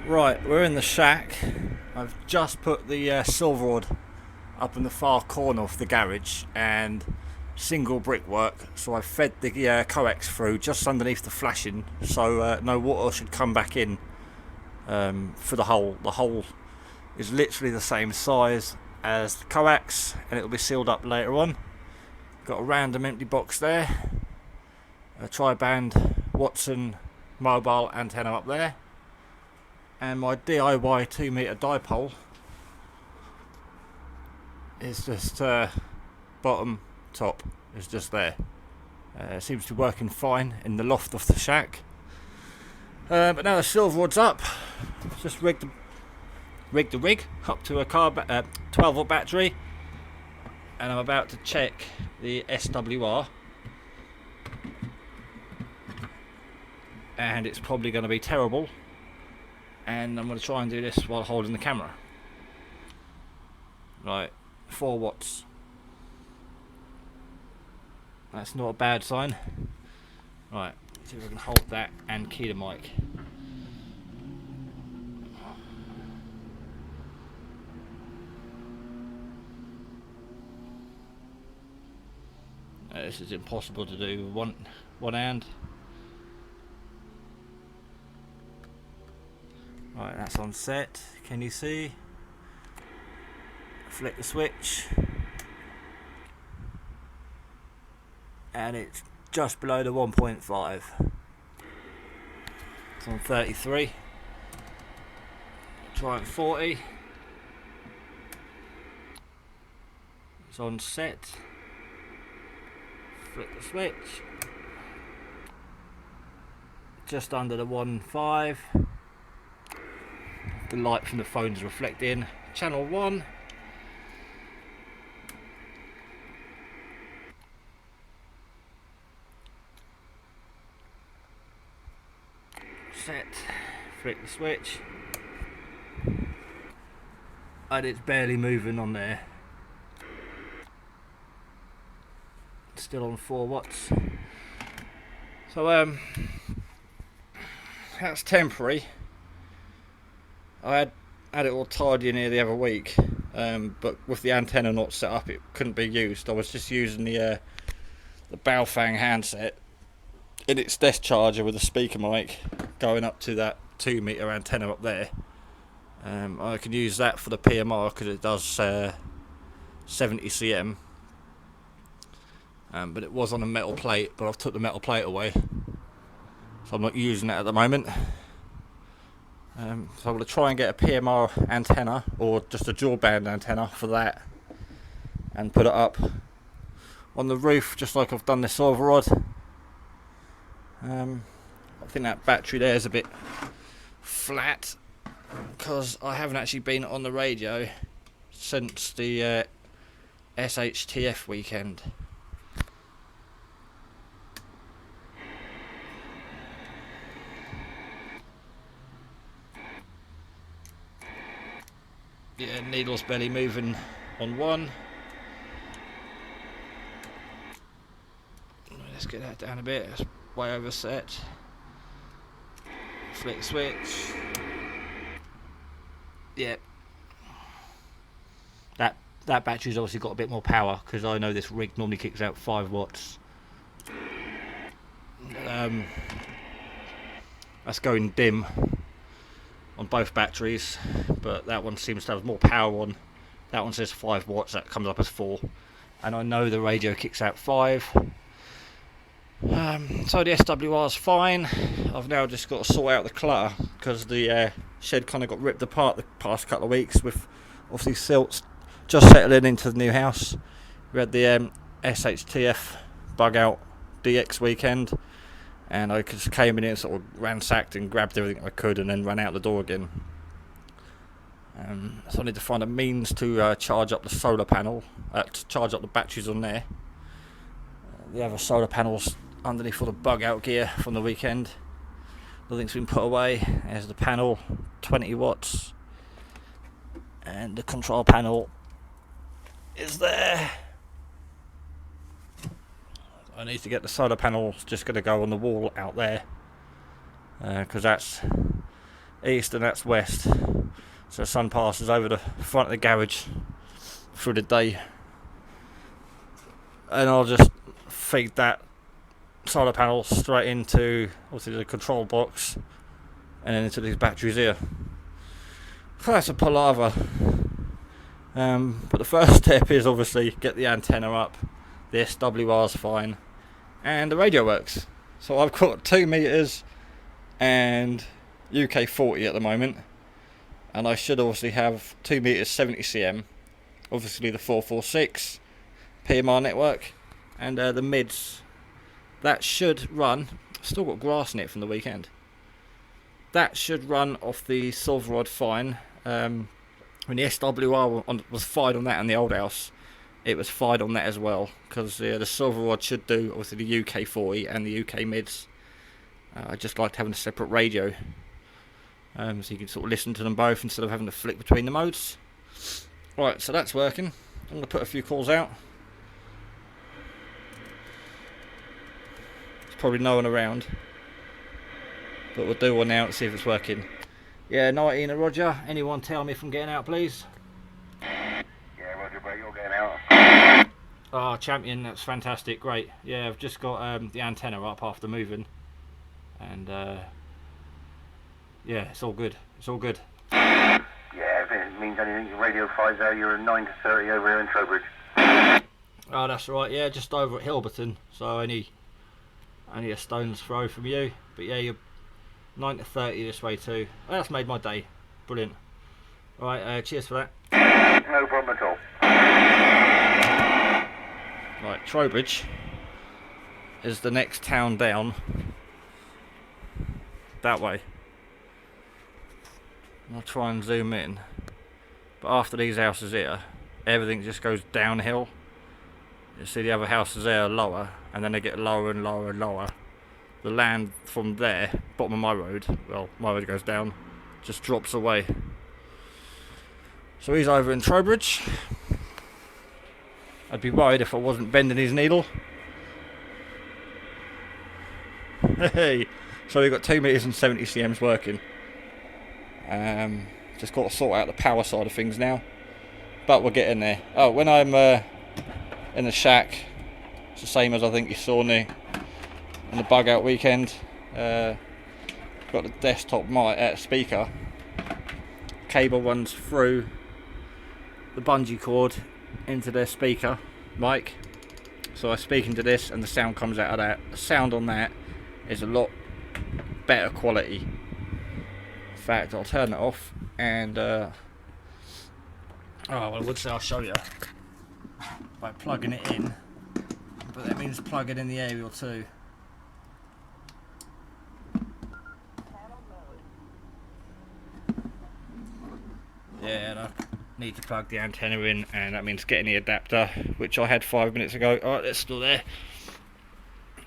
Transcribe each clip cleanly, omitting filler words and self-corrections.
Right, we're in the shack. I've just put the silver rod up in the far corner of the garage and single brickwork, so I fed the coax through just underneath the flashing, so no water should come back in for the hole. The hole is literally the same size as the coax and it'll be sealed up later on. Got a random empty box there, a tri-band Watson mobile antenna up there, and my DIY 2 metre dipole is just bottom top is just there. Seems to be working fine in the loft of the shack, but now the silver rod's up. Just rigged the rig up to a 12 volt battery, and I'm about to check the SWR, and it's probably going to be terrible, and I'm going to try and do this while holding the camera. Right, 4 watts. That's not a bad sign. Right, see if I can hold that and key the mic. This is impossible to do with one hand. Right, that's on set. Can you see? Flick the switch, and it's just below the 1.5. It's on 33. Try it 40. It's on set. Flick the switch. Just under the 1.5. The light from the phone's reflecting. Channel 1. Set. Flick the switch. And it's barely moving on there. Still on 4 watts. So that's temporary. I had it all tidy in here the other week, but with the antenna not set up, it couldn't be used. I was just using the Baofeng handset in its desk charger with a speaker mic going up to that 2 metre antenna up there. I can use that for the PMR because it does 70 cm. But it was on a metal plate, but I've took the metal plate away, so I'm not using it at the moment. So I'm going to try and get a PMR antenna, or just a dual band antenna for that, and put it up on the roof just like I've done this silver rod. I think that battery there is a bit flat because I haven't actually been on the radio since the SHTF weekend. Yeah, needle's barely moving on 1. Let's get that down a bit. It's way overset. Flick switch. Yep. That battery's obviously got a bit more power because I know this rig normally kicks out 5 watts. That's going dim on both batteries, but that one seems to have more power on. That one says 5 watts, that comes up as 4, and I know the radio kicks out 5. So the SWR's fine. I've now just got to sort out the clutter because the shed kind of got ripped apart the past couple of weeks with obviously silts just settling into the new house. We had the SHTF bug out DX weekend, and I just came in here and sort of ransacked and grabbed everything I could and then ran out the door again. So I need to find a means to charge up the solar panel, to charge up the batteries on there. The other solar panels underneath all the bug out gear from the weekend. Nothing's been put away. There's the panel, 20 watts. And the control panel is there. I need to get the solar panel, just going to go on the wall out there, because that's east and that's west. So the sun passes over the front of the garage through the day. And I'll just feed that solar panel straight into obviously the control box and then into these batteries here. So that's a palaver. But the first step is obviously get the antenna up, the SWR's fine, and the radio works. So I've got 2 meters and UK 40 at the moment, and I should obviously have 2 meters 70 cm, obviously the 446 PMR network, and the mids. That should run, still got grass in it from the weekend, that should run off the silver rod fine. When the SWR was fired on that in the old house, it was fired on that as well, because the silver rod should do obviously the UK 40 and the UK mids. I just liked having a separate radio, so you can sort of listen to them both instead of having to flick between the modes. Right, so that's working. I'm going to put a few calls out. There's probably no one around, but we'll do one now to see if it's working. Yeah, 19 Roger. Anyone tell me if I'm getting out, please? Yeah, Roger, bro, you're getting out. Oh, champion, that's fantastic, great. Yeah, I've just got the antenna up after moving. And, yeah, it's all good. It's all good. Yeah, if it means anything, Radio 50, you're a 9 to 30 over here in Trowbridge. Oh, that's right, yeah, just over at Hilberton. So only a stone's throw from you. But yeah, you're 9 to 30 this way too. Oh, that's made my day. Brilliant. Right, cheers for that. No problem at all. Right, Trowbridge is the next town down. That way. I'll try and zoom in. But after these houses here, everything just goes downhill. You see the other houses there are lower, and then they get lower and lower and lower. The land from there, bottom of my road, well, my road goes down, just drops away. So he's over in Trowbridge. I'd be worried if I wasn't bending his needle. Hey, so we've got 2 meters and 70 cm's working. Just got to sort out the power side of things now, but we're getting there. Oh, when I'm in the shack, it's the same as I think you saw me in the bug out weekend. Got the desktop mic speaker. Cable runs through the bungee cord into their speaker mic. So I speak into this and the sound comes out of that. The sound on that is a lot better quality. In fact, I'll turn it off and oh, well, I would say I'll show you by plugging it in, but that means plug it in the aerial too. Yeah, and I need to plug the antenna in, and that means getting the adapter, which I had 5 minutes ago. Alright, it's still there.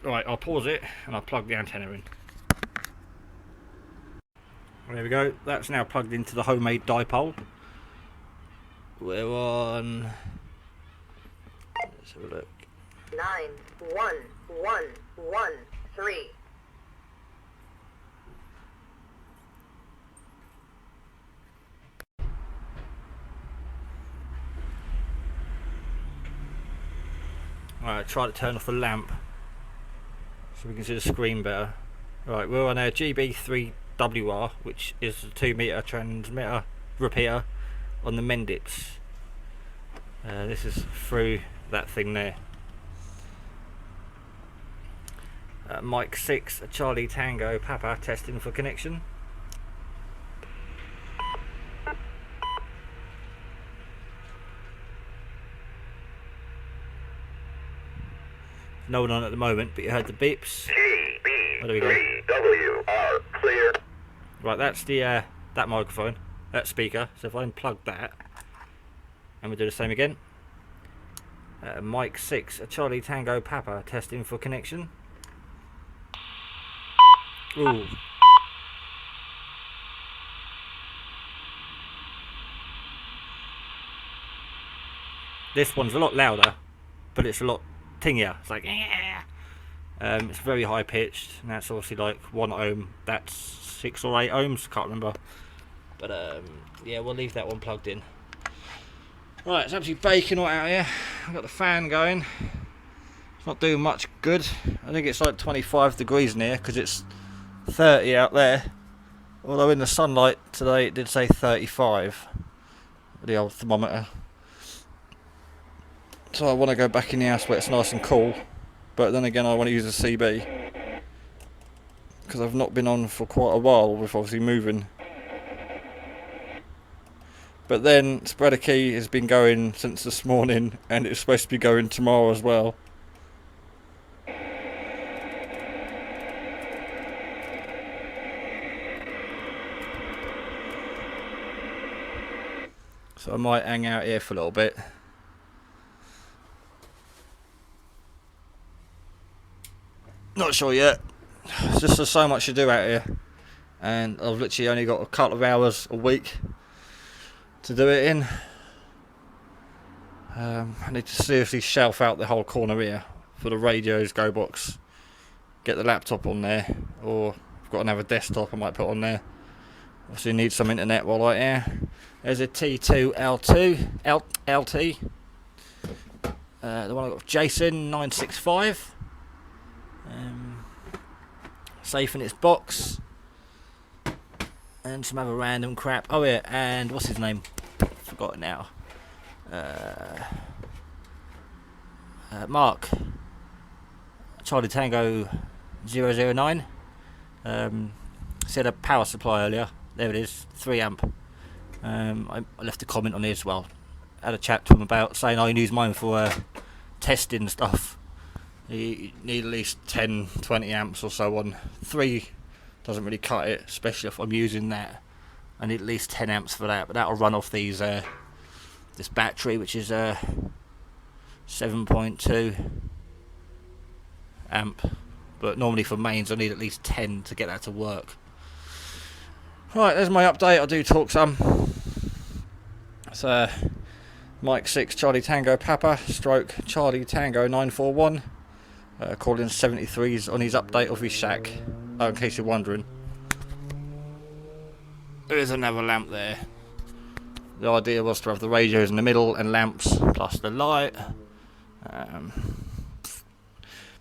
Right, I'll pause it and I'll plug the antenna in. There we go, that's now plugged into the homemade dipole. We're on, let's have a look. 91113. Alright, try to turn off the lamp so we can see the screen better. Right, we're on a GB3WR, which is a 2 meter transmitter repeater on the Mendits. This is through that thing there. Mike 6, Charlie Tango Papa, testing for connection. No one on at the moment, but you heard the beeps. Oh, there we go. GB3WR clear. Right, that's the that microphone, that speaker. So if I unplug that, and we do the same again. Mike 6, Charlie Tango Papa, testing for connection. Ooh. This one's a lot louder, but it's a lot tingier. It's like, yeah. It's very high pitched, and that's obviously like 1 ohm. That's 6 or 8 ohms, can't remember. But yeah, we'll leave that one plugged in. Right, it's absolutely baking hot out here. I've got the fan going. It's not doing much good. I think it's like 25 degrees in here because it's 30 out there. Although in the sunlight today it did say 35. The old thermometer. So I want to go back in the house where it's nice and cool. But then again I want to use a CB. Because I've not been on for quite a while with obviously moving. But then Spreader Key has been going since this morning and it's supposed to be going tomorrow as well. So I might hang out here for a little bit. Not sure yet. It's just there's so much to do out here. And I've literally only got a couple of hours a week to do it in. I need to seriously shelf out the whole corner here for the radios, go box. Get the laptop on there. Or I've got another desktop I might put on there. Obviously need some internet while I'm here. There's a T2L2 LT. The one I got Jason 965. Safe in its box. And some other random crap. Oh yeah, and what's his name? Forgot it now. Mark. Charlie Tango 009. Said a power supply earlier. There it is, 3 amp. I left a comment on it as well. Had a chat to him about saying I can use mine for testing stuff. You need at least 10, 20 amps or so on. 3 doesn't really cut it, especially if I'm using that. I need at least 10 amps for that, but that'll run off these this battery, which is 7.2 amp. But normally for mains I need at least 10 to get that to work. Right, there's my update. I do talk some. It's Mike 6 Charlie Tango Papa stroke Charlie Tango 941 calling 73s on his update of his shack. Oh, in case you're wondering, there is another lamp there. The idea was to have the radios in the middle and lamps plus the light. But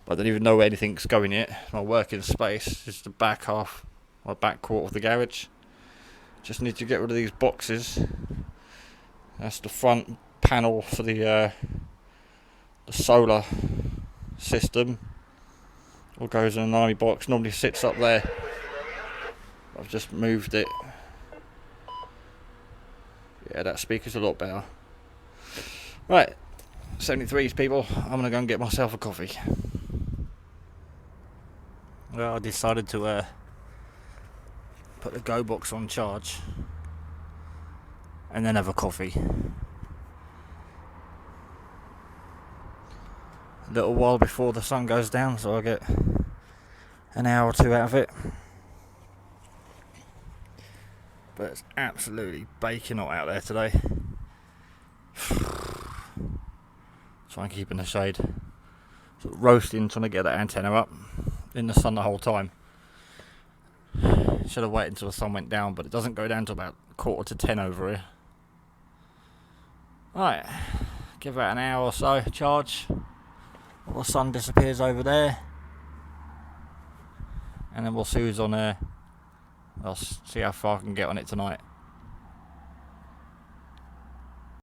I don't even know where anything's going yet. My working space is the back half, my back quarter of the garage. Just need to get rid of these boxes. That's the front panel for the solar system. All goes in an army box. Normally sits up there. I've just moved it. Yeah, that speaker's a lot better. Right, 73s people. I'm gonna go and get myself a coffee. Well, I decided to put the go box on charge and then have a coffee. A little while before the sun goes down, so I get an hour or two out of it. But it's absolutely baking hot out there today. Try and keep in the shade. Sort of roasting, trying to get that antenna up in the sun the whole time. Should have waited until the sun went down, but it doesn't go down to about 9:45 over here. Right, give that an hour or so charge while the sun disappears over there, and then we'll see who's on there. I'll see how far I can get on it tonight.